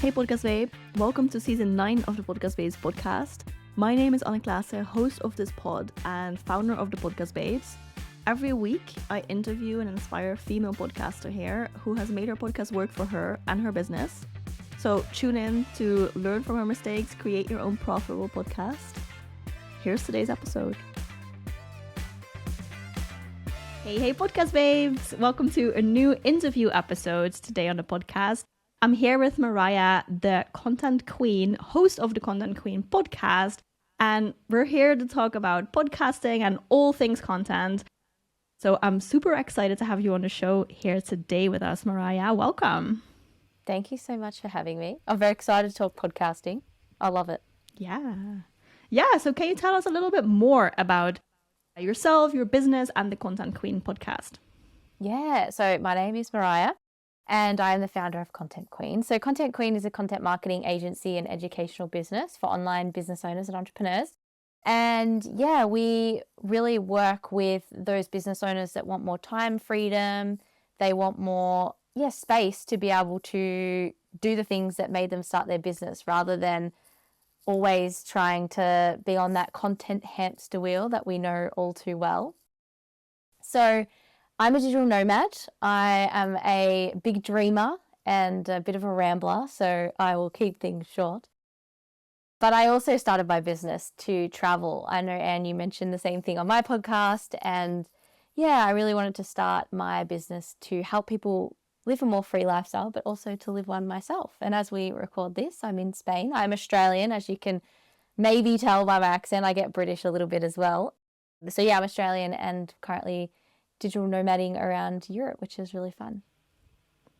Hey Podcast Babe, welcome to season 9 of the Podcast Babes podcast. My name is Anna Klaase, host of this pod and founder of the Podcast Babes. Every week, I interview and inspire a female podcaster here who has made her podcast work for her and her business. So tune in to learn from her mistakes, create your own profitable podcast. Here's today's episode. Hey Podcast Babes! Welcome to a new interview episode today on the podcast. I'm here with Mariah, the content queen, host of the Content Queen podcast, and we're here to talk about podcasting and all things content. So I'm super excited to have you on the show here today with us, Mariah. Welcome. Thank you so much for having me. I'm very excited to talk podcasting. I love it. Yeah. So can you tell us a little bit more about yourself, your business, and the Content Queen podcast? Yeah. So my name is Mariah, and I am the founder of Content Queen. So Content Queen is a content marketing agency and educational business for online business owners and entrepreneurs. And yeah, we really work with those business owners that want more time freedom. They want more space to be able to do the things that made them start their business rather than always trying to be on that content hamster wheel that we know all too well. So I'm a digital nomad. I am a big dreamer and a bit of a rambler, so I will keep things short. But I also started my business to travel. I know, Anne, you mentioned the same thing on my podcast. And yeah, I really wanted to start my business to help people live a more free lifestyle, but also to live one myself. And as we record this, I'm in Spain. I'm Australian, as you can maybe tell by my accent. I get British a little bit as well. So yeah, I'm Australian and currently digital nomading around Europe, which is really fun.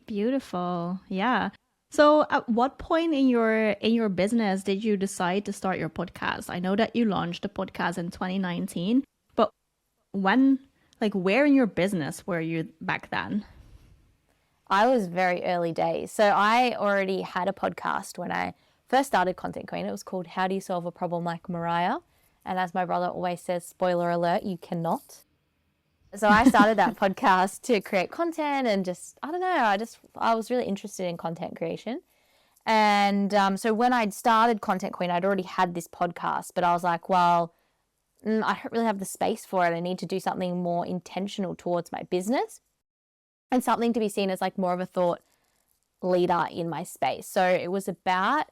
Beautiful. Yeah. So at what point in your business did you decide to start your podcast? I know that you launched the podcast in 2019, but where in your business were you back then? I was very early days. So I already had a podcast when I first started Content Queen. It was called How Do You Solve a Problem Like Mariah? And as my brother always says, spoiler alert, you cannot. So I started that podcast to create content and just, I don't know, I was really interested in content creation. And so when I'd started Content Queen, I'd already had this podcast, but I was like, well, I don't really have the space for it. I need to do something more intentional towards my business and something to be seen as like more of a thought leader in my space. So it was about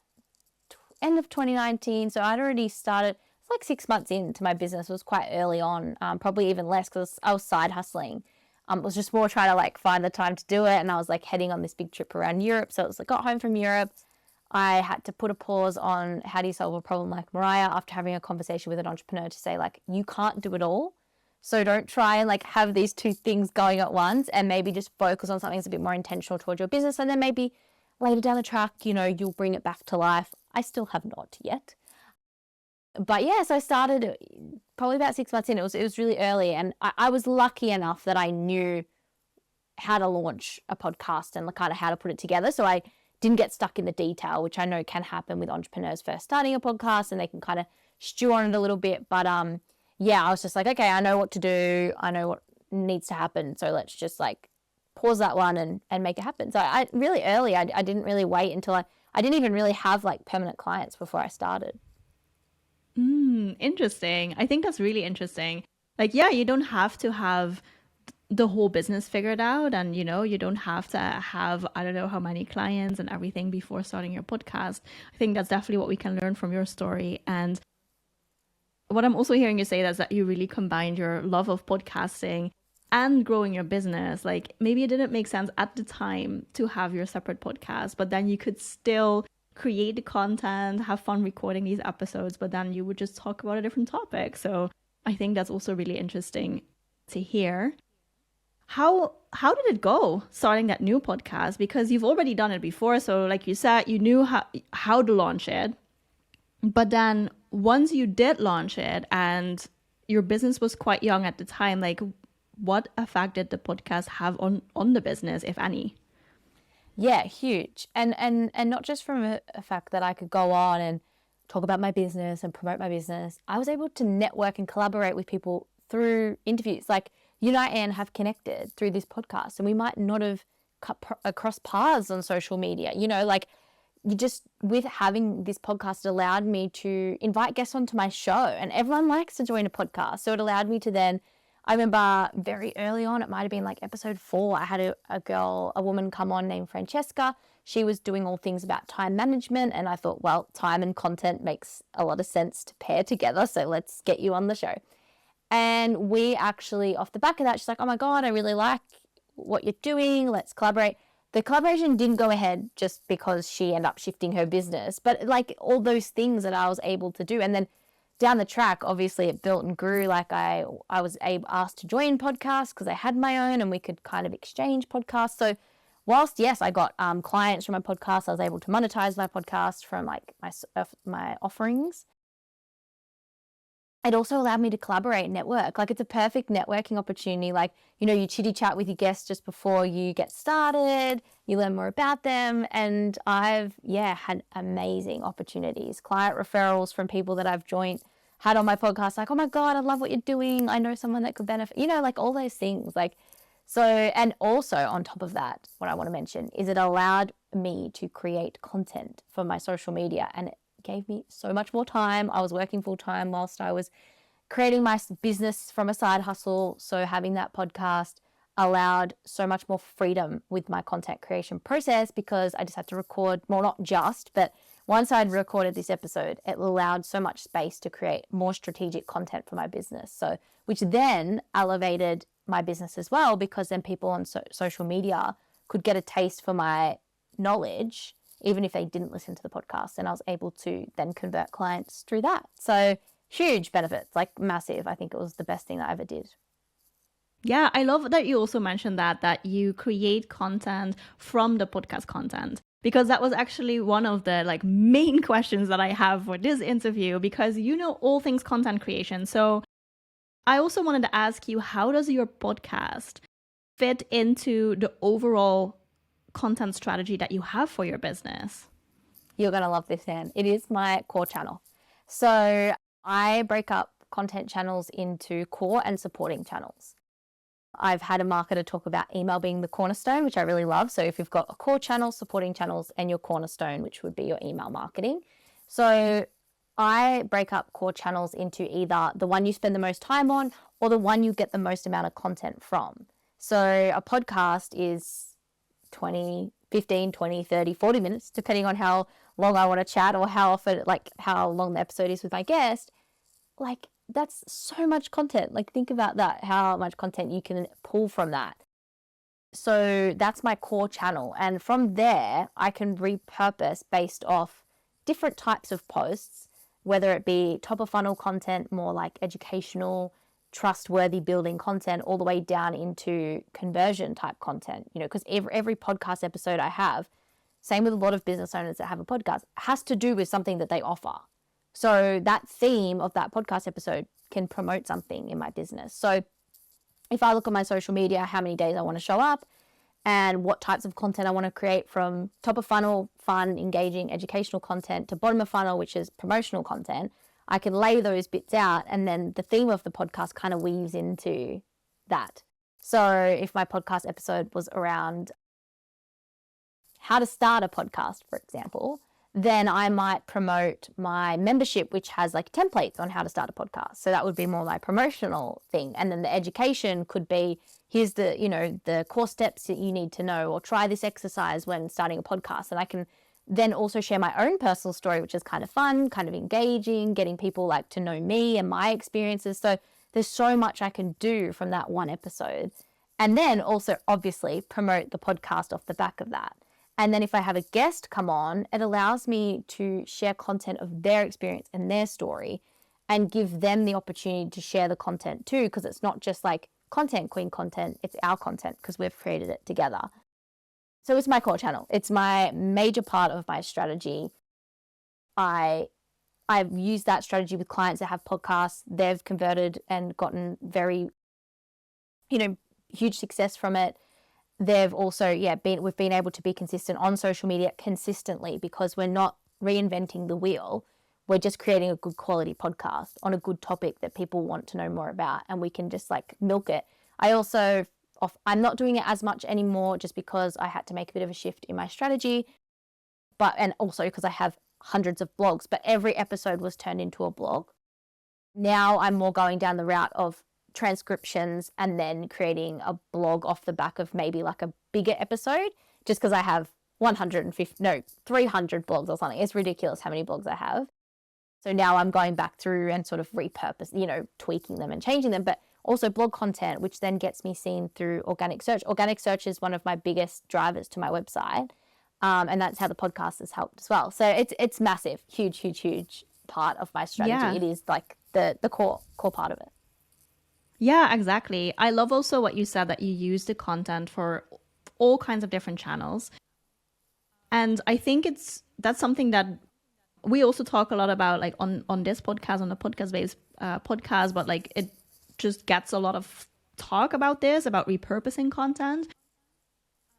end of 2019. So I'd already started like 6 months into my business. It was quite early on, probably even less because I was side hustling. It was just more trying to like find the time to do it. And I was like heading on this big trip around Europe. So it was like got home from Europe. I had to put a pause on how do you solve a problem like Mariah after having a conversation with an entrepreneur to say like, you can't do it all. So don't try and like have these two things going at once and maybe just focus on something that's a bit more intentional towards your business. And then maybe later down the track, you'll bring it back to life. I still have not yet. But yeah, so I started probably about 6 months in. It was really early, and I was lucky enough that I knew how to launch a podcast and kind of how to put it together. So I didn't get stuck in the detail, which I know can happen with entrepreneurs first starting a podcast, and they can kind of stew on it a little bit. But yeah, I was just like, okay, I know what to do. I know what needs to happen. So let's just like pause that one and make it happen. So I really early, I didn't really wait until I didn't even really have like permanent clients before I started. Interesting. I think that's really interesting. Like, yeah, you don't have to have the whole business figured out, and you don't have to have I don't know how many clients and everything before starting your podcast. I think that's definitely what we can learn from your story. And what I'm also hearing you say is that you really combined your love of podcasting and growing your business. Like maybe it didn't make sense at the time to have your separate podcast, but then you could still create the content, have fun recording these episodes, but then you would just talk about a different topic. So I think that's also really interesting to hear. How did it go starting that new podcast? Because you've already done it before. So like you said, you knew how to launch it. But then once you did launch it and your business was quite young at the time, like what effect did the podcast have on the business, if any? Yeah, huge. And not just from a fact that I could go on and talk about my business and promote my business. I was able to network and collaborate with people through interviews. Like you and I, Anne, have connected through this podcast, and we might not have cut across paths on social media. with having this podcast, it allowed me to invite guests onto my show, and everyone likes to join a podcast. So it allowed me to then, I remember very early on, it might have been like episode 4, I had a woman come on named Francesca. She was doing all things about time management, and I thought, well, time and content makes a lot of sense to pair together, so let's get you on the show. And we actually, off the back of that, she's like, oh my God, I really like what you're doing, let's collaborate. The collaboration didn't go ahead just because she ended up shifting her business, but like all those things that I was able to do. And then down the track, obviously it built and grew. Like I was asked to join podcasts because I had my own, and we could kind of exchange podcasts. So whilst, yes, I got clients from my podcast, I was able to monetize my podcast from like my offerings. It also allowed me to collaborate and network. Like it's a perfect networking opportunity. Like, you know, you chitty chat with your guests just before you get started, you learn more about them. And I've, had amazing opportunities, client referrals from people that I've had on my podcast. Like, oh my God, I love what you're doing. I know someone that could benefit, you know, like all those things. Like, so, and also on top of that, what I want to mention is it allowed me to create content for my social media, and it gave me so much more time. I was working full time whilst I was creating my business from a side hustle. So having that podcast allowed so much more freedom with my content creation process, because I just had to record, well, not just, but once I'd recorded this episode, it allowed so much space to create more strategic content for my business. So, which then elevated my business as well, because then people on social media could get a taste for my knowledge, even if they didn't listen to the podcast, and I was able to then convert clients through that. So huge benefits, like massive. I think it was the best thing that I ever did. Yeah, I love that you also mentioned that you create content from the podcast content, because that was actually one of the like main questions that I have for this interview, because you know all things content creation. So I also wanted to ask you, how does your podcast fit into the overall content strategy that you have for your business? You're going to love this, Anne. It is my core channel. So I break up content channels into core and supporting channels. I've had a marketer talk about email being the cornerstone, which I really love. So if you've got a core channel, supporting channels, and your cornerstone, which would be your email marketing. So I break up core channels into either the one you spend the most time on or the one you get the most amount of content from. So a podcast is 15, 20, 30, 40 minutes, depending on how long I want to chat or how often, like how long the episode is with my guest. Like that's so much content. Like think about that, how much content you can pull from that. So that's my core channel. And from there, I can repurpose based off different types of posts, whether it be top of funnel content, more like educational, trustworthy building content, all the way down into conversion type content, you know, because every podcast episode I have, same with a lot of business owners that have a podcast, has to do with something that they offer. So that theme of that podcast episode can promote something in my business. So if I look at my social media, how many days I want to show up and what types of content I want to create, from top of funnel, fun, engaging, educational content, to bottom of funnel, which is promotional content, I can lay those bits out, and then the theme of the podcast kind of weaves into that. So if my podcast episode was around how to start a podcast, for example, then I might promote my membership, which has like templates on how to start a podcast. So that would be more my promotional thing. And then the education could be, here's the, you know, the core steps that you need to know, or try this exercise when starting a podcast. And I can then also share my own personal story, which is kind of fun, kind of engaging, getting people like to know me and my experiences. So there's so much I can do from that one episode. And then also obviously promote the podcast off the back of that. And then if I have a guest come on, it allows me to share content of their experience and their story, and give them the opportunity to share the content too, because it's not just like content queen content, it's our content because we've created it together. So it's my core channel. It's my major part of my strategy. I've used that strategy with clients that have podcasts. They've converted and gotten very, you know, huge success from it. They've also, we've been able to be consistent on social media consistently, because we're not reinventing the wheel. We're just creating a good quality podcast on a good topic that people want to know more about, and we can just like milk it. I'm not doing it as much anymore just because I had to make a bit of a shift in my strategy. but, and also because I have hundreds of blogs, but every episode was turned into a blog. Now I'm more going down the route of transcriptions and then creating a blog off the back of maybe like a bigger episode, just because I have 300 blogs or something. It's ridiculous how many blogs I have. So now I'm going back through and sort of repurpose, tweaking them and changing them, but also blog content, which then gets me seen through organic search. Organic search is one of my biggest drivers to my website. And that's how the podcast has helped as well. So it's massive, huge part of my strategy. Yeah. It is like the core part of it. Yeah, exactly. I love also what you said, that you use the content for all kinds of different channels. And I think that's something that we also talk a lot about, like on this podcast, on the podcast-based podcast, but like it just gets a lot of talk about this, about repurposing content.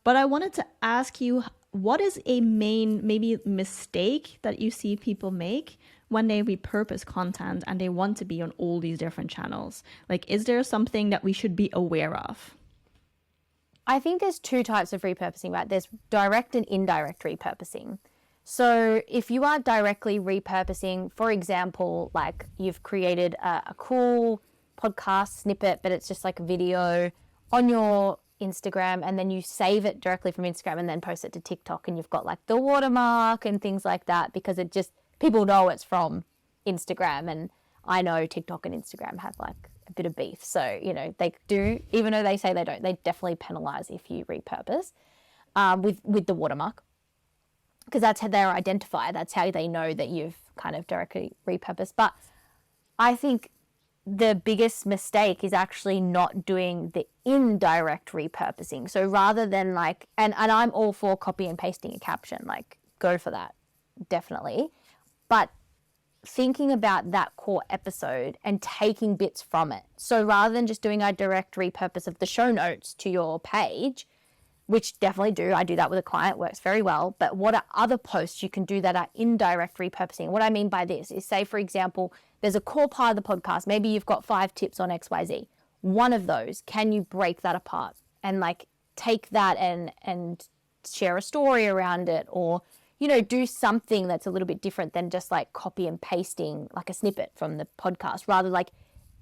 But I wanted to ask you, what is a main maybe mistake that you see people make when they repurpose content and they want to be on all these different channels? Like, is there something that we should be aware of? I think there's two types of repurposing, right? There's direct and indirect repurposing. So if you are directly repurposing, for example, like you've created a cool podcast snippet, but it's just like a video on your Instagram, and then you save it directly from Instagram and then post it to TikTok, and you've got like the watermark and things like that, because it just, people know it's from Instagram. And I know TikTok and Instagram have like a bit of beef. So, they do, even though they say they don't, they definitely penalize if you repurpose with the watermark, because that's how they're identified. That's how they know that you've kind of directly repurposed. But I think the biggest mistake is actually not doing the indirect repurposing. So rather than like, and I'm all for copy and pasting a caption, like go for that, definitely. But thinking about that core episode and taking bits from it. So rather than just doing a direct repurpose of the show notes to your page, which definitely I do that with a client, works very well. But what are other posts you can do that are indirect repurposing? What I mean by this is, say, for example, there's a core part of the podcast. Maybe you've got 5 tips on XYZ. One of those, can you break that apart and like take that and share a story around it, or, do something that's a little bit different than just like copy and pasting like a snippet from the podcast. Rather, like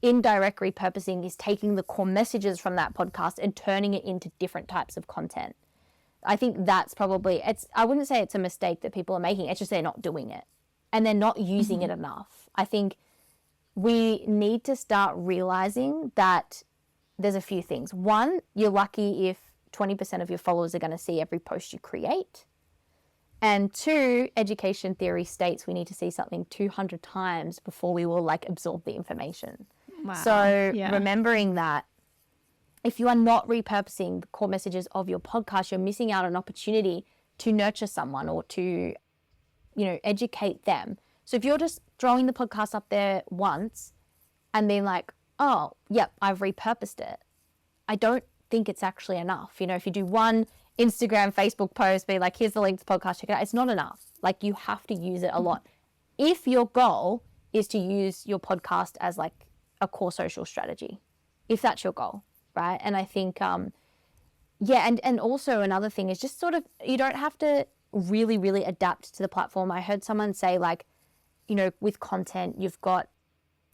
indirect repurposing is taking the core messages from that podcast and turning it into different types of content. I think that's probably, I wouldn't say it's a mistake that people are making. It's just they're not doing it and they're not using it enough. I think we need to start realizing that there's a few things. One, you're lucky if 20% of your followers are going to see every post you create. And 2, education theory states we need to see something 200 times before we will like absorb the information. Wow. So remembering that if you are not repurposing the core messages of your podcast, you're missing out on an opportunity to nurture someone or to, educate them. So if you're just throwing the podcast up there once and being like, oh, yep, I've repurposed it, I don't think it's actually enough. If you do one Instagram, Facebook post, be like, here's the link to the podcast, check it out, it's not enough. Like, you have to use it a lot. If your goal is to use your podcast as like a core social strategy, if that's your goal, right? And I think, and also another thing is just sort of, you don't have to really, really adapt to the platform. I heard someone say like, with content, you've got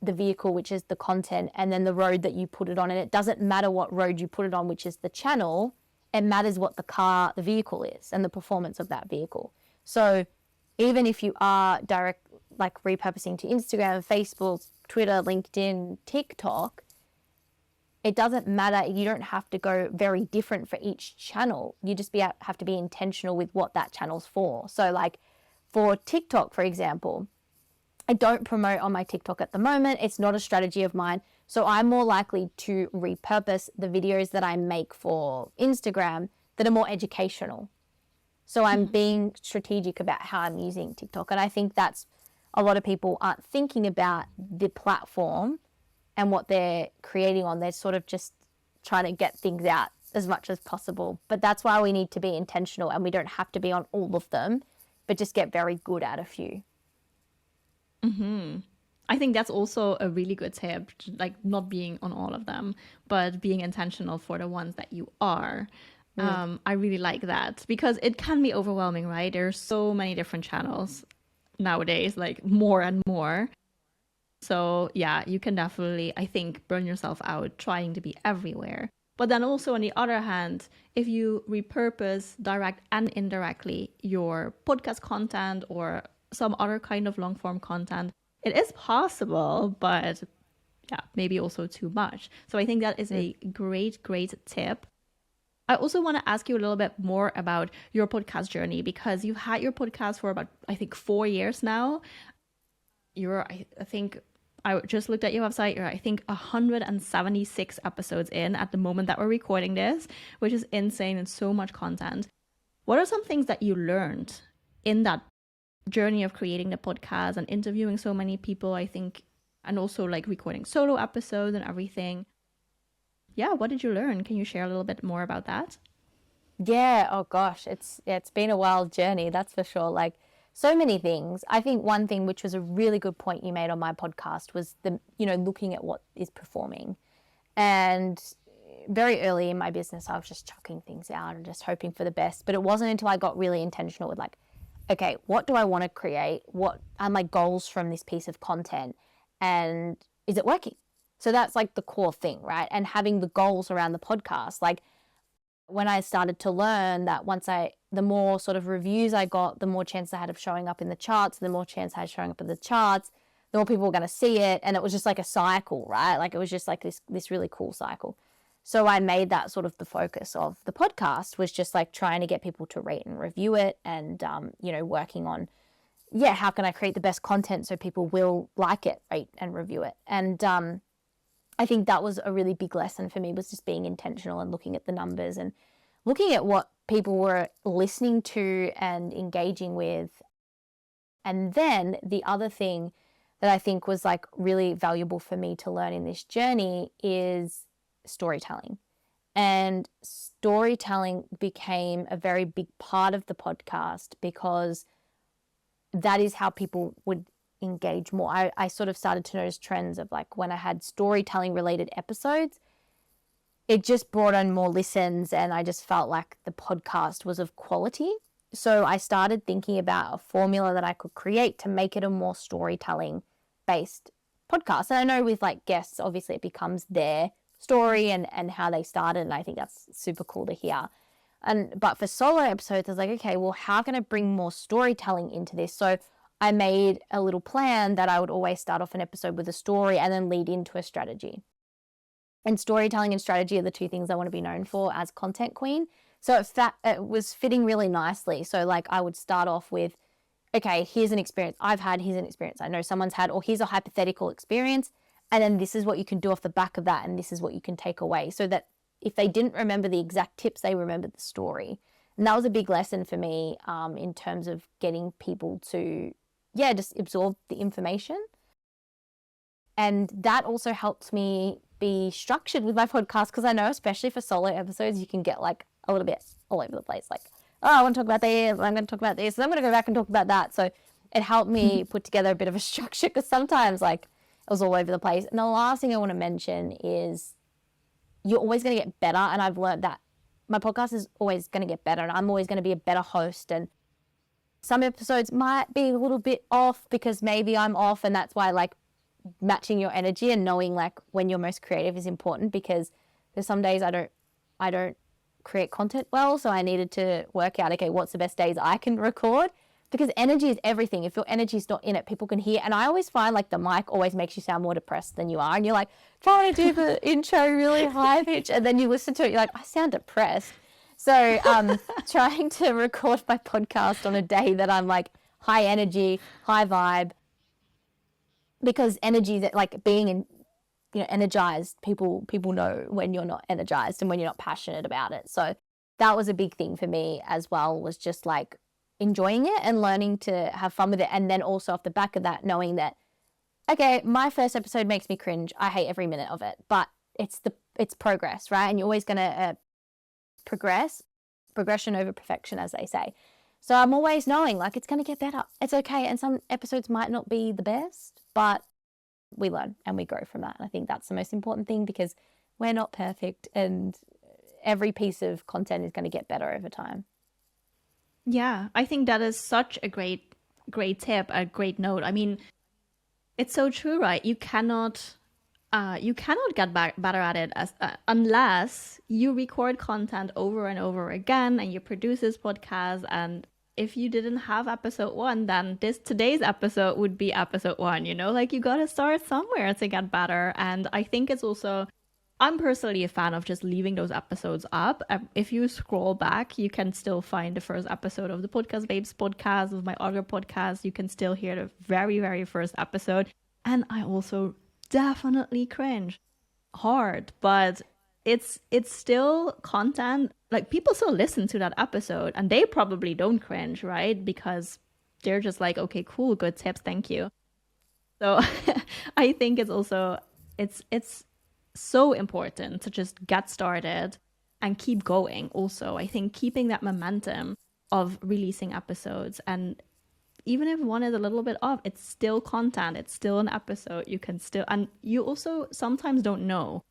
the vehicle, which is the content, and then the road that you put it on. And it doesn't matter what road you put it on, which is the channel. It matters what the vehicle is and the performance of that vehicle. So even if you are direct, like repurposing to Instagram, Facebook, Twitter, LinkedIn, TikTok, it doesn't matter. You don't have to go very different for each channel. You just have to be intentional with what that channel's for. So like for TikTok, for example, I don't promote on my TikTok at the moment. It's not a strategy of mine. So I'm more likely to repurpose the videos that I make for Instagram that are more educational. So I'm being strategic about how I'm using TikTok. And I think that's, a lot of people aren't thinking about the platform and what they're creating on. They're sort of just trying to get things out as much as possible. But that's why we need to be intentional, and we don't have to be on all of them, but just get very good at a few. I think that's also a really good tip, like not being on all of them, but being intentional for the ones that you are. I really like that because it can be overwhelming, right? There's so many different channels nowadays, like more and more. So yeah, you can definitely, I think, burn yourself out trying to be everywhere. But then also on the other hand, if you repurpose direct and indirectly your podcast content or some other kind of long form content, it is possible, but yeah, maybe also too much. So I think that is a great, great tip. I also want to ask you a little bit more about your podcast journey because you've had your podcast for about, I think, 4 years now. I think, I just looked at your website. You're, I think, 176 episodes in at the moment that we're recording this, which is insane and so much content. What are some things that you learned in that journey of creating the podcast and interviewing so many people, I think, and also like recording solo episodes and everything? Yeah, what did you learn? Can you share a little bit more about that? Yeah, oh gosh, it's been a wild journey, that's for sure. Like so many things. I think one thing which was a really good point you made on my podcast was looking at what is performing. And very early in my business, I was just chucking things out and just hoping for the best. But it wasn't until I got really intentional with like, okay, what do I want to create? What are my goals from this piece of content? And is it working? So that's like the core thing, right? And having the goals around the podcast, like when I started to learn that the more sort of reviews I got, the more chance I had of showing up in the charts, the more chance I had of showing up in the charts, the more people were going to see it. And it was just like a cycle, right? Like it was just like this really cool cycle. So I made that sort of the focus of the podcast, was just like trying to get people to rate and review it and, working on, how can I create the best content so people will like it, rate and review it. And I think that was a really big lesson for me, was just being intentional and looking at the numbers and looking at what people were listening to and engaging with. And then the other thing that I think was like really valuable for me to learn in this journey is storytelling. And storytelling became a very big part of the podcast because that is how people would engage more. I sort of started to notice trends of like when I had storytelling related episodes, it just brought on more listens and I just felt like the podcast was of quality. So I started thinking about a formula that I could create to make it a more storytelling based podcast. And I know with like guests, obviously it becomes their story and how they started. And I think that's super cool to hear. But for solo episodes, I was like, okay, well, how can I bring more storytelling into this? So I made a little plan that I would always start off an episode with a story and then lead into a strategy. And storytelling and strategy are the two things I want to be known for as content queen. So it was fitting really nicely. So like I would start off with, okay, here's an experience I've had, here's an experience I know someone's had, or here's a hypothetical experience. And then this is what you can do off the back of that. And this is what you can take away, so that if they didn't remember the exact tips, they remembered the story. And that was a big lesson for me in terms of getting people to, just absorb the information. And that also helped me be structured with my podcast, because I know, especially for solo episodes, you can get like a little bit all over the place. Like, oh, I want to talk about this, I'm going to talk about this, and I'm going to go back and talk about that. So it helped me put together a bit of a structure, because sometimes like it was all over the place. And the last thing I want to mention is you're always going to get better. And I've learned that my podcast is always going to get better, and I'm always going to be a better host. And some episodes might be a little bit off because maybe I'm off, and that's why like matching your energy and knowing like when you're most creative is important, because there's some days I don't create content well. So I needed to work out, okay, what's the best days I can record, because energy is everything. If your energy is not in it, people can hear. And I always find like the mic always makes you sound more depressed than you are. And you're like trying to do the intro really high pitch, and then you listen to it, you're like, I sound depressed. So trying to record my podcast on a day that I'm like high energy, high vibe, because energy, that like being in, energized, people know when you're not energized and when you're not passionate about it. So that was a big thing for me as well, was just like enjoying it and learning to have fun with it. And then also off the back of that, knowing that, okay, my first episode makes me cringe. I hate every minute of it, but it's progress, right? And you're always going to progression over perfection, as they say. So I'm always knowing like it's going to get better. It's okay. And some episodes might not be the best, but we learn and we grow from that. And I think that's the most important thing, because we're not perfect, and every piece of content is going to get better over time. Yeah, I think that is such a great tip, a great note. I mean, it's so true, right? You cannot get better at it unless you record content over and over again and you produce this podcast. And if you didn't have episode one, then today's episode would be episode one, you know, like you got to start somewhere to get better. And I think it's also, I'm personally a fan of just leaving those episodes up. If you scroll back, you can still find the first episode of the Podcast Babes podcast, of my other podcast. You can still hear the very, very first episode. And I also definitely cringe hard, but it's still content. Like, people still listen to that episode and they probably don't cringe, right? Because they're just like, okay, cool, good tips, thank you. So I think it's also, it's so important to just get started and keep going. Also, I think keeping that momentum of releasing episodes, and even if one is a little bit off, it's still content, it's still an episode. You can still, and you also sometimes don't know,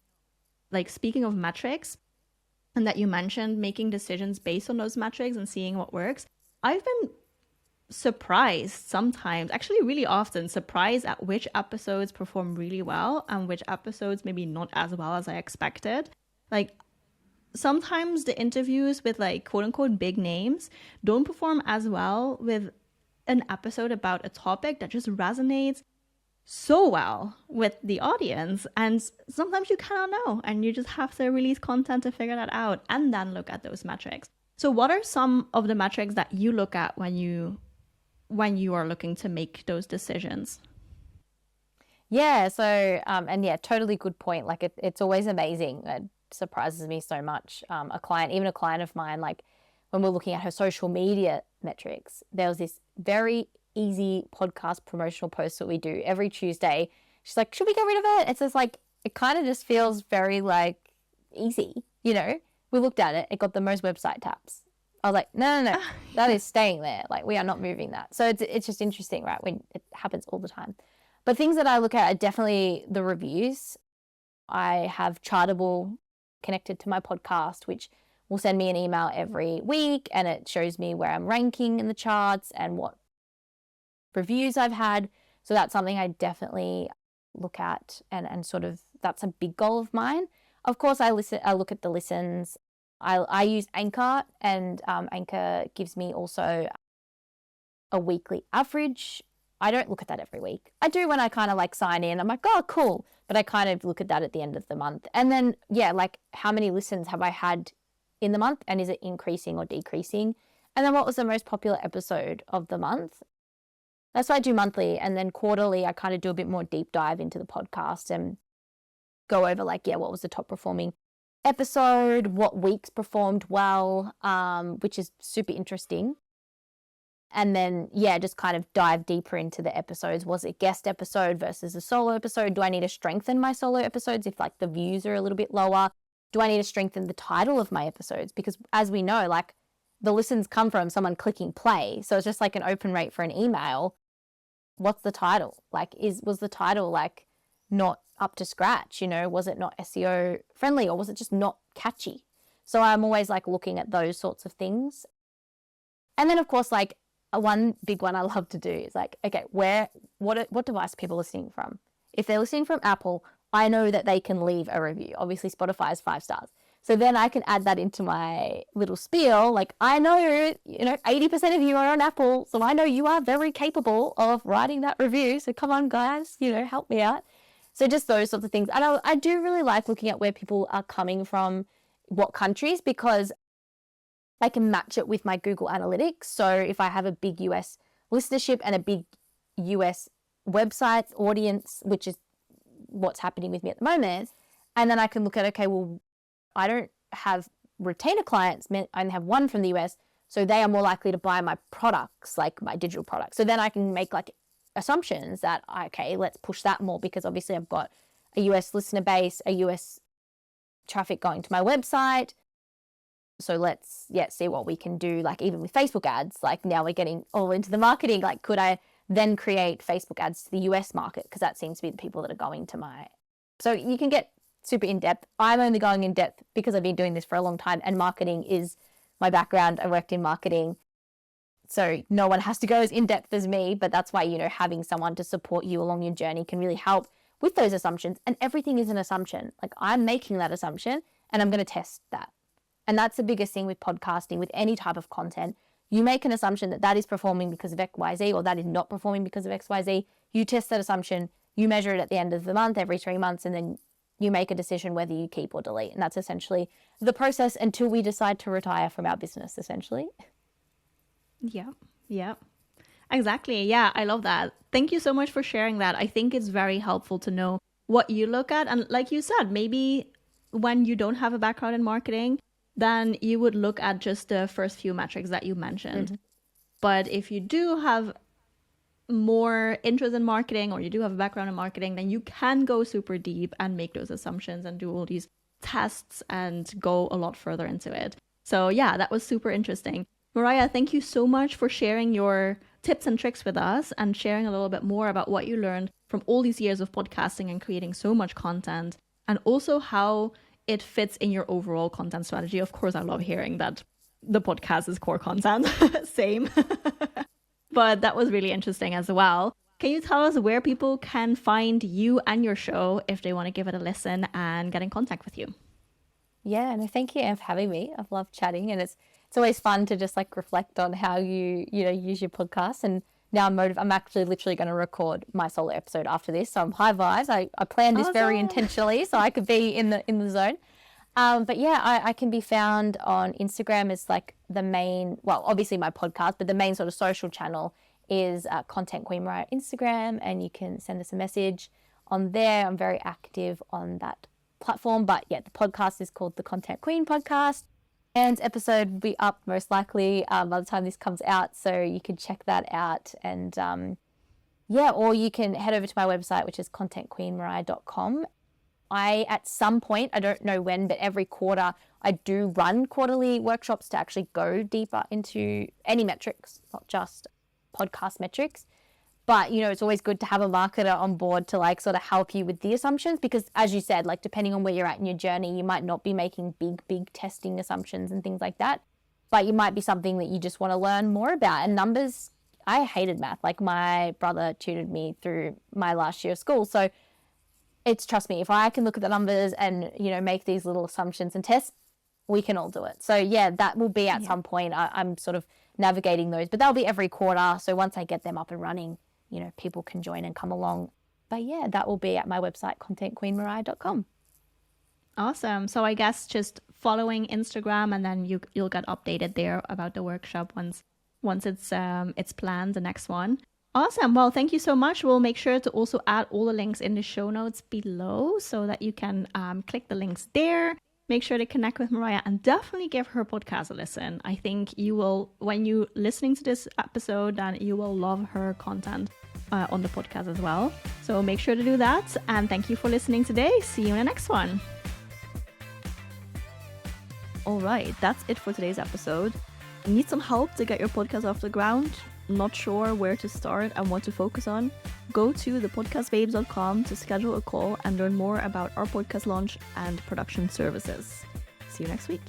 like, speaking of metrics, and that you mentioned making decisions based on those metrics and seeing what works, I've been surprised sometimes, actually really often surprised at which episodes perform really well and which episodes maybe not as well as I expected. Like, sometimes the interviews with, like, quote unquote big names don't perform as well with an episode about a topic that just resonates so well with the audience. And sometimes you cannot know, and you just have to release content to figure that out and then look at those metrics. So what are some of the metrics that you look at when you are looking to make those decisions? Yeah, so and yeah, totally good point. Like, it's always amazing. It surprises me so much. Even a client of mine, like, when we're looking at her social media metrics, there was this very easy podcast promotional post that we do every Tuesday. She's like, should we get rid of it? It's just like, it kind of just feels very, like, easy, you know? We looked at it. It got the most website taps. I was like, no, that is staying there. Like, we are not moving that. So it's just interesting, right? When it happens all the time. But things that I look at are definitely the reviews. I have Chartable connected to my podcast, which will send me an email every week, and it shows me where I'm ranking in the charts and what reviews I've had. So that's something I definitely look at, and sort of, that's a big goal of mine. Of course, I look at the listens. I use Anchor, and Anchor gives me also a weekly average. I don't look at that every week. I do when I kind of like sign in. I'm like, oh, cool. But I kind of look at that at the end of the month. And then, yeah, like, how many listens have I had in the month, and is it increasing or decreasing? And then what was the most popular episode of the month? That's what I do monthly. And then quarterly, I kind of do a bit more deep dive into the podcast and go over, like, yeah, what was the top performing episode, what weeks performed well, which is super interesting. And then, yeah, just kind of dive deeper into the episodes. Was it guest episode versus a solo episode? Do I need to strengthen my solo episodes if, like, the views are a little bit lower? Do I need to strengthen the title of my episodes? Because as we know, like, the listens come from someone clicking play. So it's just like an open rate for an email. What's the title? Like, was the title, like, not up to scratch? You know, was it not SEO friendly, or was it just not catchy? So I'm always, like, looking at those sorts of things. And then, of course, like, one big one I love to do is, like, okay, what device are people listening from? If they're listening from Apple, I know that they can leave a review. Obviously, Spotify is 5 stars. So then I can add that into my little spiel. Like, I know, 80% of you are on Apple, so I know you are very capable of writing that review. So come on, guys, help me out. So just those sorts of things. And I do really like looking at where people are coming from, what countries, because I can match it with my Google Analytics. So if I have a big US listenership and a big US website audience, which is what's happening with me at the moment, and then I can look at, okay, well, I don't have retainer clients. I only have one from the US, so they are more likely to buy my products, like my digital products. So then I can make, like, assumptions that, okay, let's push that more, because obviously I've got a US listener base, a US traffic going to my website. So let's, see what we can do, like, even with Facebook ads. Like, now we're getting all into the marketing. Like, could I then create Facebook ads to the US market? Because that seems to be the people that are going to my... So you can get super in depth. I'm only going in depth because I've been doing this for a long time, and marketing is my background. I worked in marketing. So no one has to go as in depth as me, but that's why, having someone to support you along your journey can really help with those assumptions. And everything is an assumption. Like, I'm making that assumption and I'm going to test that. And that's the biggest thing with podcasting, with any type of content. You make an assumption that is performing because of XYZ, or that is not performing because of XYZ. You test that assumption, you measure it at the end of the month, every 3 months, and then you make a decision whether you keep or delete. And that's essentially the process until we decide to retire from our business, essentially. Yeah. Exactly. Yeah, I love that. Thank you so much for sharing that. I think it's very helpful to know what you look at. And like you said, maybe when you don't have a background in marketing, then you would look at just the first few metrics that you mentioned. Mm-hmm. But if you do have more interest in marketing, or you do have a background in marketing, then you can go super deep and make those assumptions and do all these tests and go a lot further into it. So yeah, that was super interesting. Mariah, thank you so much for sharing your tips and tricks with us and sharing a little bit more about what you learned from all these years of podcasting and creating so much content, and also how it fits in your overall content strategy. Of course, I love hearing that the podcast is core content. Same. But that was really interesting as well. Can you tell us where people can find you and your show if they want to give it a listen and get in contact with you? Yeah, no, thank you, Em, for having me. I've loved chatting, and it's always fun to just like reflect on how you use your podcast. And now I'm actually literally going to record my solo episode after this. So I'm high vibes. I planned this very intentionally so I could be in the zone. But yeah, I can be found on Instagram as like the main, well, obviously my podcast, but the main sort of social channel is Content Queen Mariah Instagram, and you can send us a message on there. I'm very active on that platform. But yeah, the podcast is called the Content Queen Podcast, and episode will be up most likely by the time this comes out, so you can check that out. And yeah, or you can head over to my website, which is contentqueenmariah.com. At some point, I don't know when, but every quarter I do run quarterly workshops to actually go deeper into any metrics, not just podcast metrics. But, it's always good to have a marketer on board to like sort of help you with the assumptions, because as you said, like depending on where you're at in your journey, you might not be making big testing assumptions and things like that. But you might be something that you just want to learn more about. And numbers, I hated math. Like my brother tutored me through my last year of school. So trust me, if I can look at the numbers and, make these little assumptions and tests, we can all do it. So yeah, that will be at some point. I'm sort of navigating those, but that'll be every quarter. So once I get them up and running, people can join and come along. But yeah, that will be at my website, contentqueenmariah.com. Awesome. So I guess just following Instagram, and then you'll get updated there about the workshop once it's planned, the next one. Awesome. Well, thank you so much. We'll make sure to also add all the links in the show notes below so that you can click the links there. Make sure to connect with Mariah and definitely give her podcast a listen. I think you will, when you listening to this episode, then you will love her content on the podcast as well. So make sure to do that. And thank you for listening today. See you in the next one. All right, that's it for today's episode. Need some help to get your podcast off the ground? Not sure where to start and what to focus on? Go to thepodcastbabes.com to schedule a call and learn more about our podcast launch and production services. See you next week.